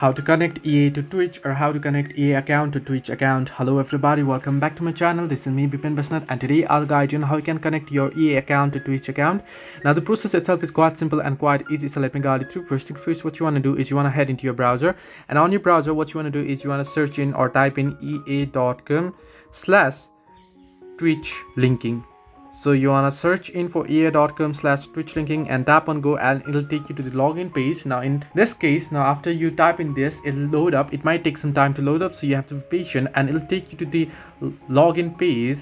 How to connect EA to Twitch or how to connect EA account to Twitch account. Hello everybody, welcome back to my channel. This is me Bipin Basnath and today I'll guide you on how you can connect your EA account to Twitch account. Now the process itself is quite simple and quite easy, so let me guide you through. First thing first, what you want to do is you want to head into your browser, and on your browser what you want to do is you want to search in or type in ea.com/Twitch linking. So you want to search in for ea.com/Twitch linking and tap on go, and it'll take you to the login page. Now in this case, now after you type in this, it'll load up. It might take some time to load up, so you have to be patient, and it'll take you to the login page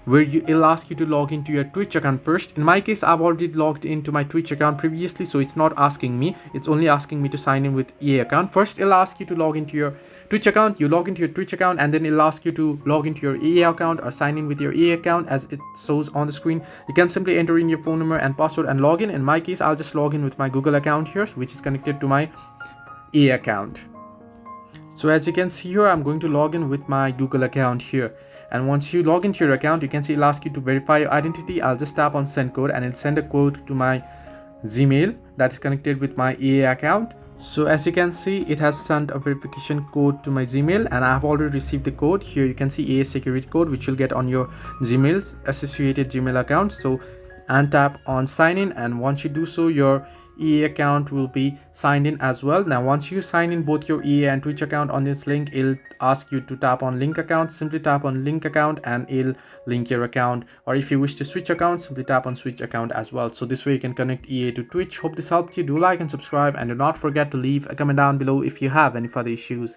where it'll ask you to log into your Twitch account first. In my case, I've already logged into my Twitch account previously, so it's not asking me. It's only asking me to sign in with EA account. First, it'll ask you to log into your Twitch account. You log into your Twitch account, and then it'll ask you to log into your EA account or sign in with your EA account as it shows on the screen. You can simply enter in your phone number and password and log in. In my case, I'll just log in with my Google account here, which is connected to my EA account. So as you can see here, I'm going to log in with my Google account here. And once you log into your account, you can see it'll ask you to verify your identity. I'll just tap on send code, and it'll send a code to my Gmail that is connected with my EA account. So as you can see, it has sent a verification code to my Gmail, and I have already received the code. Here you can see EA security code, which you'll get on your Gmail's associated Gmail account. So and tap on sign in, and once you do so, your EA account will be signed in as well. Now once you sign in both your EA and Twitch account on this link, it'll ask you to tap on link account. Simply tap on link account and it'll link your account, or if you wish to switch account, simply tap on switch account as well. So this way you can connect EA to Twitch. Hope this helped you. Do like and subscribe, and do not forget to leave a comment down below if you have any further issues.